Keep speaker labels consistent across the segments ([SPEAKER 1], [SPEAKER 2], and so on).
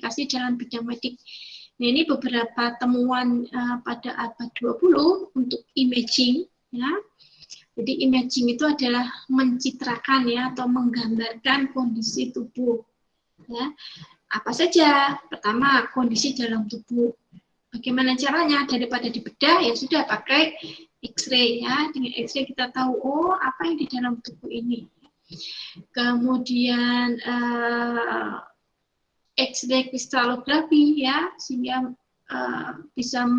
[SPEAKER 1] aplikasi dalam bidang medik. Nah, ini beberapa temuan pada abad 20 untuk imaging, ya. Jadi imaging itu adalah mencitrakan ya atau menggambarkan kondisi tubuh, ya. Apa saja? Pertama, kondisi dalam tubuh. Bagaimana caranya? Daripada dibedah, ya sudah pakai X-ray ya. Dengan X-ray kita tahu, oh apa yang di dalam tubuh ini. Kemudian X-ray kristalografi ya, sehingga bisa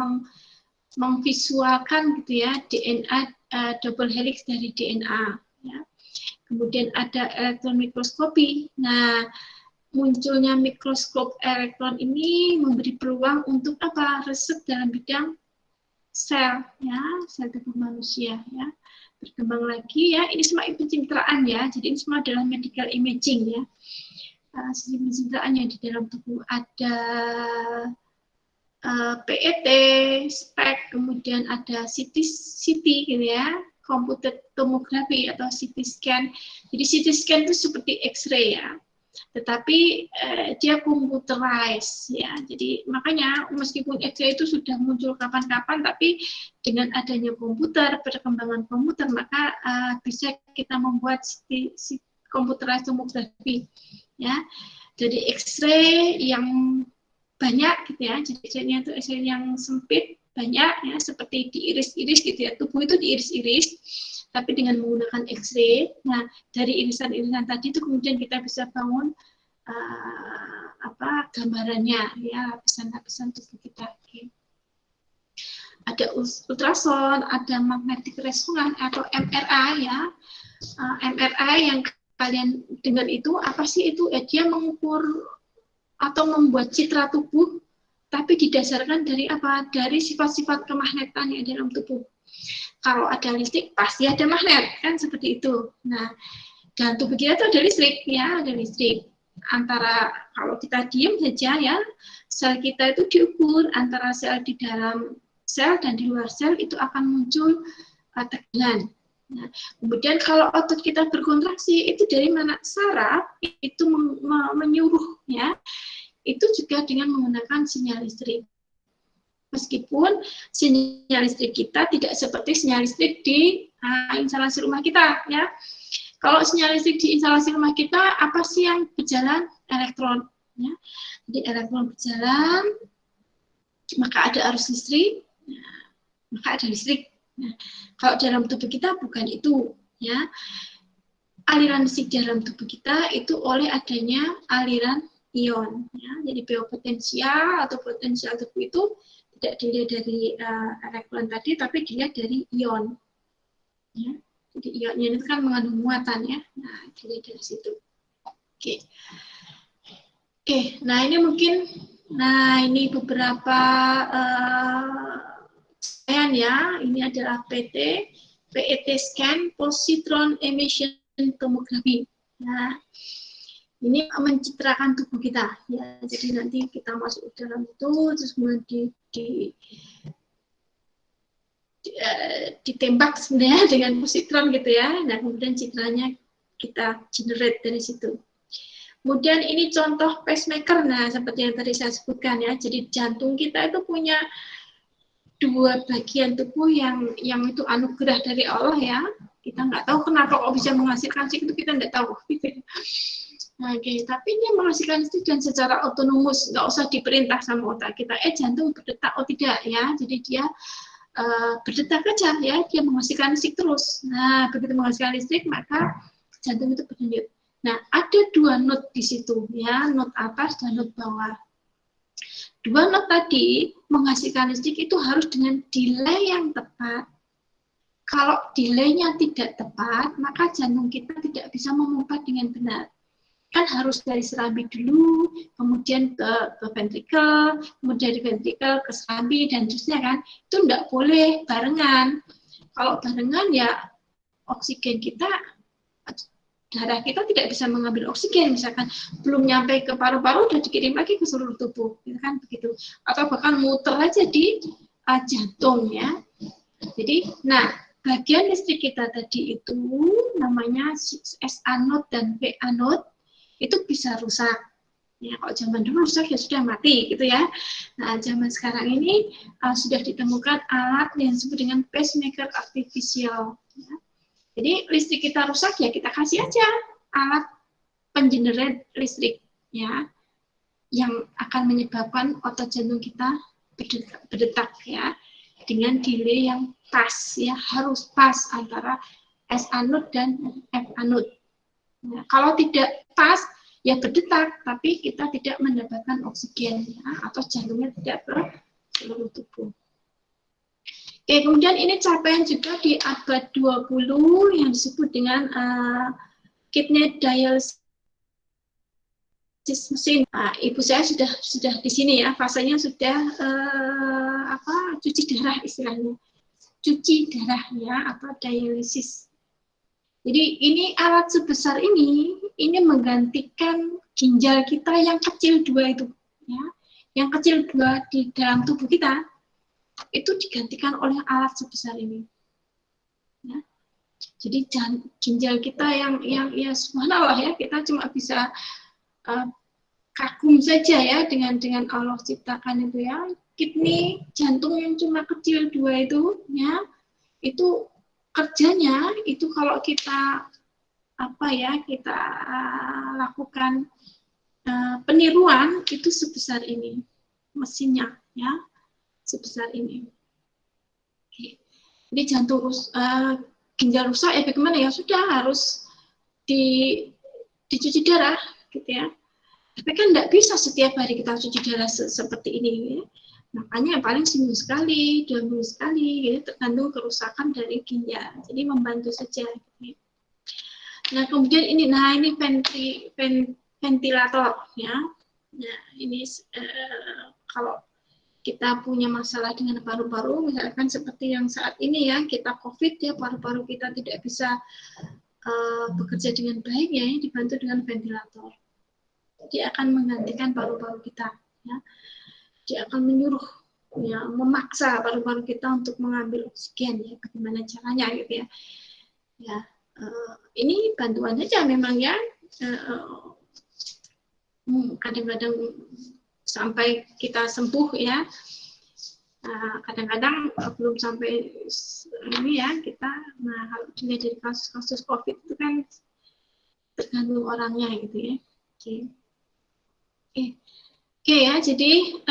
[SPEAKER 1] memvisualkan gitu ya DNA double helix dari DNA. Ya. Kemudian ada elektron mikroskopi. Nah, munculnya mikroskop elektron ini memberi peluang untuk apa? Riset dalam bidang sel, ya, sel tubuh manusia, ya. Berkembang lagi ya, ini semua pencitraan ya, jadi ini semua adalah medical imaging ya. Sisi pencitraan yang di dalam tubuh ada PET, SPECT, kemudian ada CT gitu ya, computed tomography atau CT scan. Jadi CT scan itu seperti X-ray ya, tetapi dia computerized ya. Jadi makanya meskipun X-ray itu sudah muncul kapan-kapan, tapi dengan adanya komputer, perkembangan komputer, maka bisa kita membuat computerized tomography ya. Jadi X-ray yang banyak gitu ya, jadi X-ray-nya itu X-ray yang sempit banyak ya, seperti diiris-iris gitu ya, tubuh itu diiris-iris tapi dengan menggunakan X-ray. Nah, dari irisan-irisan tadi itu kemudian kita bisa bangun gambarannya ya, lapisan-lapisan tubuh kita. Okay. Ada ultrasound, ada magnetic resonance atau MRI ya. MRI yang kalian dengar itu apa sih itu? Dia mengukur atau membuat citra tubuh, tapi didasarkan dari apa? Dari sifat-sifat kemagnetan yang dalam tubuh. Kalau ada listrik, pasti ada magnet, kan seperti itu. Nah, dalam tubuh kita itu ada listrik, ya, ada listrik. Antara, kalau kita diam saja ya, sel kita itu diukur, antara sel di dalam sel dan di luar sel itu akan muncul tegangan. Nah, kemudian kalau otot kita berkontraksi, itu dari mana? Saraf itu menyuruh, ya, itu juga dengan menggunakan sinyal listrik. Meskipun sinyal listrik kita tidak seperti sinyal listrik di instalasi rumah kita, ya. Kalau sinyal listrik di instalasi rumah kita, apa sih yang berjalan? Elektron, ya. Jadi elektron berjalan, maka ada arus listrik, maka ada listrik. Nah, kalau dalam tubuh kita bukan itu, ya. Aliran listrik dalam tubuh kita itu oleh adanya aliran ion, ya. Jadi biopotensial atau potensial tubuh itu tidak dilihat dari elektron tadi, tapi dilihat dari ion. Ya. Jadi ionnya itu kan mengandung muatan ya. Nah, dilihat dari situ. Oke. Oke, nah ini mungkin, ini beberapa ya. Ini adalah PET scan, positron emission tomography. Nah, ini mencitrakan tubuh kita ya. Jadi nanti kita masuk ke dalam itu, terus kemudian ditembak sebenarnya dengan positron gitu ya. Nah, kemudian citranya kita generate dari situ. Kemudian ini contoh pacemaker. Nah, seperti yang tadi saya sebutkan ya. Jadi jantung kita itu punya dua bagian tubuh yang itu anugerah dari Allah ya. Kita nggak tahu kenapa kok bisa menghasilkan listrik, itu kita nggak tahu. Oke, tapi dia menghasilkan listrik dan secara otonomus, nggak usah diperintah sama otak kita. Jantung berdetak, oh tidak ya. Jadi dia berdetak aja ya, dia menghasilkan listrik terus. Nah, begitu menghasilkan listrik, maka jantung itu berdenyut. Nah, ada dua not di situ ya, not atas dan not bawah. Dua not tadi menghasilkan listrik itu harus dengan delay yang tepat. Kalau delaynya tidak tepat, maka jantung kita tidak bisa memompa dengan benar. Kan harus dari serambi dulu, kemudian ke ventricle, kemudian dari ventricle ke serambi, dan terusnya kan, itu enggak boleh barengan. Kalau barengan ya oksigen kita, darah kita tidak bisa mengambil oksigen, misalkan belum nyampe ke paru-paru udah dikirim lagi ke seluruh tubuh, kan begitu. Atau bahkan muter aja di jantung ya. Jadi, nah bagian listrik kita tadi itu namanya S anode dan P anode itu bisa rusak. Ya, kalau zaman dulu rusak ya sudah mati gitu ya. Nah, zaman sekarang ini sudah ditemukan alat yang disebut dengan pacemaker artificial. Ya. Jadi listrik kita rusak ya kita kasih aja alat pengenerate listrik ya, yang akan menyebabkan otot jantung kita berdetak ya, dengan delay yang pas ya, harus pas antara S anode dan F anode. Nah, kalau tidak pas ya berdetak, tapi kita tidak mendapatkan oksigen ya, atau jantungnya tidak ke seluruh tubuh. Oke, kemudian ini capaian juga di abad 20 yang disebut dengan kidney dialysis mesin. Nah, ibu saya sudah di sini ya, fasenya sudah cuci darah istilahnya, cuci darah ya, atau dialisis. Jadi ini alat sebesar ini menggantikan ginjal kita yang kecil dua itu, ya, yang kecil dua di dalam tubuh kita itu digantikan oleh alat sebesar ini. Ya. Jadi ginjal kita yang ya subhanallah ya, kita cuma bisa kagum saja ya dengan Allah ciptakan itu ya, kidney jantung yang cuma kecil dua itu, ya, itu kerjanya itu kalau kita kita lakukan peniruan itu sebesar ini mesinnya ya, sebesar ini. Oke. Jadi ginjal rusak ya bagaimana ya, sudah harus dicuci darah gitu ya. Tapi kan tidak bisa setiap hari kita cuci darah seperti ini ya. Makanya paling seminggu sekali, 2 minggu sekali gitu, tergantung kerusakan dari ginjal. Jadi membantu saja gitu. Nah, kemudian ini ventilator ya. Nah, ini kalau kita punya masalah dengan paru-paru, misalkan seperti yang saat ini ya, kita COVID ya, paru-paru kita tidak bisa bekerja dengan baik ya, dibantu dengan ventilator. Dia akan menggantikan paru-paru kita ya. Dia akan menyuruh ya, memaksa paru-paru kita untuk mengambil oksigen ya, bagaimana caranya gitu ya. Ya. Ini bantuan saja memang ya, kadang-kadang sampai kita sembuh ya, kadang-kadang belum sampai ini ya kita. Nah, kalau dilihat dari kasus-kasus COVID itu kan tergantung orangnya gitu ya. Oke ya, jadi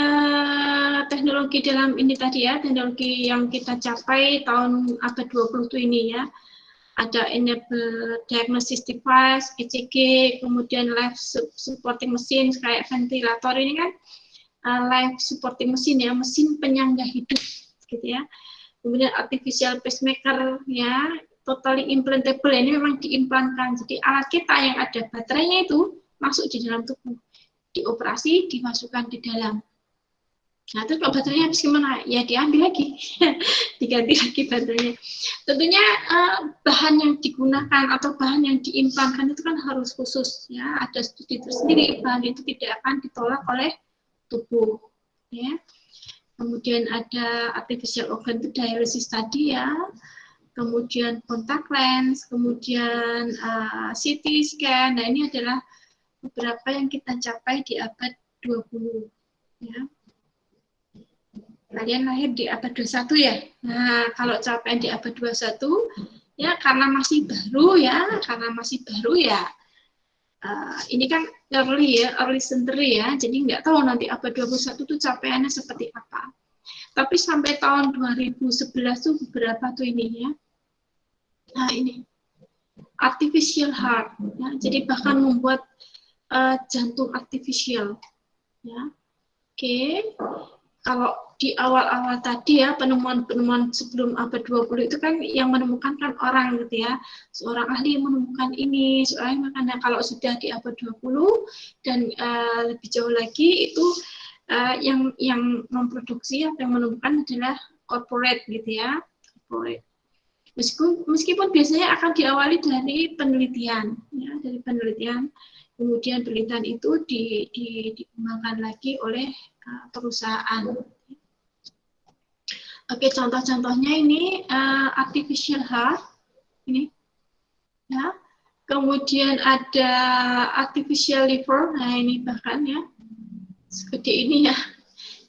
[SPEAKER 1] teknologi dalam ini tadi ya, teknologi yang kita capai tahun abad 20 itu ini ya. Ada enable diagnosis device, ECG, kemudian life supporting machine kayak ventilator ini kan life supporting machine ya, mesin penyangga hidup gitu ya. Kemudian artificial pacemaker ya, totally implantable, ini memang diimplankan. Jadi alat kita yang ada baterainya itu masuk di dalam tubuh, dioperasi, dimasukkan di dalam. Nah, terus kalau baterainya habis gimana? Ya diambil lagi, diganti lagi baterainya. Tentunya bahan yang digunakan atau bahan yang diimplankan itu kan harus khusus, ya. Ada studi tersendiri, bahan itu tidak akan ditolak oleh tubuh, ya. Kemudian ada artificial organ itu dialisis tadi ya. Kemudian kontak lens, kemudian CT scan. Nah, ini adalah beberapa yang kita capai di abad 20, ya. Kalian lahir di abad 21 ya. Nah, kalau capaian di abad 21 ya karena masih baru ya, ini kan early century ya. Jadi nggak tahu nanti abad 21 itu capaiannya seperti apa. Tapi sampai tahun 2011 tuh beberapa tuh ini ya. Nah, ini artificial heart ya. Jadi bahkan membuat jantung artificial ya. Oke. Kalau di awal-awal tadi ya, penemuan-penemuan sebelum abad 20 itu kan yang menemukan kan orang gitu ya. Seorang ahli yang menemukan ini, makanya kalau sudah di abad 20 dan lebih jauh lagi itu yang memproduksi atau yang menemukan adalah corporate gitu ya. Corporate. Meskipun biasanya akan diawali dari penelitian ya, dari penelitian. Kemudian penelitian itu dikembangkan lagi oleh perusahaan. Oke, contoh-contohnya ini artificial heart ini, ya. Kemudian ada artificial liver, nah ini bahkan ya seperti ini ya,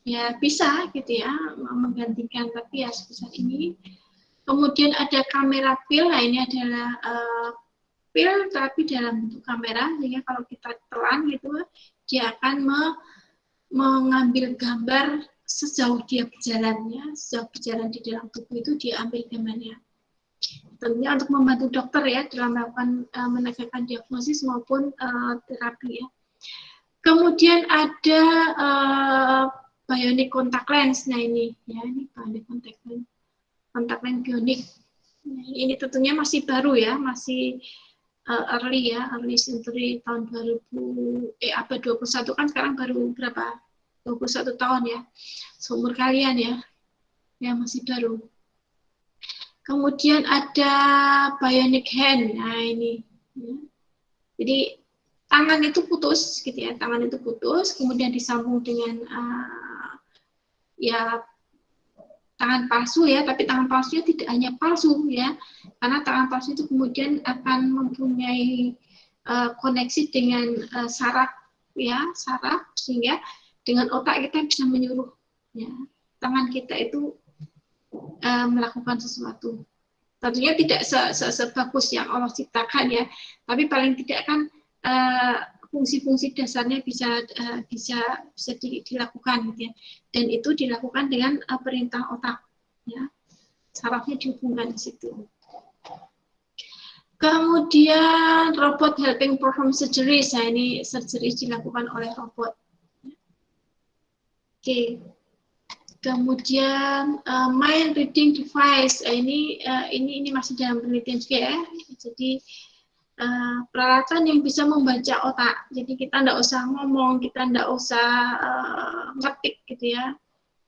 [SPEAKER 1] ya bisa gitu ya menggantikan, tapi ya sebesar ini. Kemudian ada kamera pil, nah ini adalah pil tapi dalam bentuk kamera, sehingga kalau kita telan gitu dia akan mengambil gambar sejauh dia berjalan ya, sejauh berjalan di dalam tubuh itu dia ambil gambarnya. Tentunya untuk membantu dokter ya dalam melakukan menegakkan diagnosis maupun terapi ya. Kemudian ada bionic contact lens. Nah ini ya, ini bionic contact lens bionik. Nah, ini tentunya masih baru ya, masih early ya, early century tahun 2000 abad 21 kan sekarang baru berapa? 21 tahun ya. Seumur kalian ya. Ya masih baru. Kemudian ada bionic hand. Nah, ini. Ya. Jadi tangan itu putus gitu ya. Tangan itu putus, kemudian disambung dengan ya tangan palsu ya, tapi tangan palsunya tidak hanya palsu ya. Karena tangan palsu itu kemudian akan mempunyai koneksi dengan saraf ya, saraf, sehingga dengan otak kita bisa menyuruh ya, tangan kita itu melakukan sesuatu. Tentunya tidak sebagus yang Allah ciptakan ya, tapi paling tidak kan fungsi-fungsi dasarnya bisa dilakukan gitu ya. Dan itu dilakukan dengan perintah otak ya. Sarafnya dihubungkan di situ. Kemudian robot helping perform surgery. Nah, ini surgery dilakukan oleh robot. Oke. Kemudian mind reading device, ini masih dalam penelitian juga ya. Jadi peralatan yang bisa membaca otak. Jadi kita tidak usah ngomong, kita tidak usah ngetik gitu ya.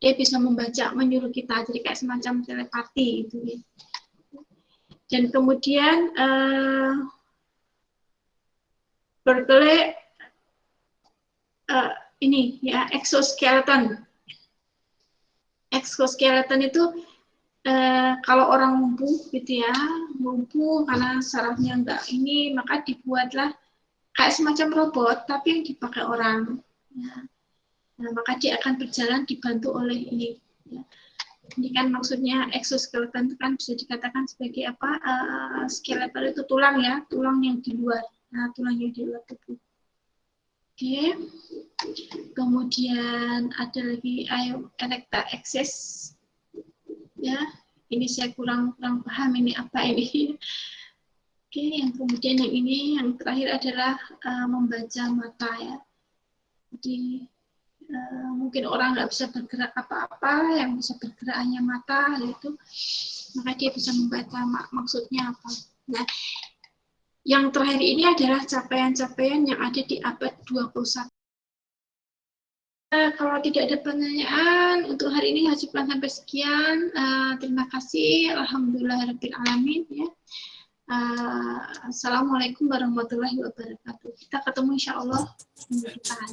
[SPEAKER 1] Dia bisa membaca, menyuruh kita. Jadi kayak semacam telepati gitu ya. Dan kemudian Berkeley ini ya exoskeleton. Exoskeleton itu kalau orang lumpuh gitu ya, lumpuh karena sarafnya enggak ini, maka dibuatlah kayak semacam robot tapi yang dipakai orang. Ya. Nah, maka dia akan berjalan dibantu oleh ini. Ya. Ini kan maksudnya exoskeleton itu kan bisa dikatakan sebagai apa? Skeleton itu tulang ya, tulang yang di luar. Nah, tulang yang di luar tubuh. Oke. Kemudian ada lagi erecta access. Ya, ini saya kurang paham ini apa ini. Oke, yang kemudian yang ini yang terakhir adalah membaca mata ya. Jadi mungkin orang nggak bisa bergerak apa-apa, yang bisa bergerak hanya mata itu, maka dia bisa membaca maksudnya apa. Nah, yang terakhir ini adalah capaian-capaian yang ada di abad 21. Kalau tidak ada pertanyaan, untuk hari ini Hajiplan sampai sekian. Terima kasih. Alhamdulillahirabbil alamin ya. Assalamualaikum warahmatullahi wabarakatuh. Kita ketemu insya Allah minggu depan.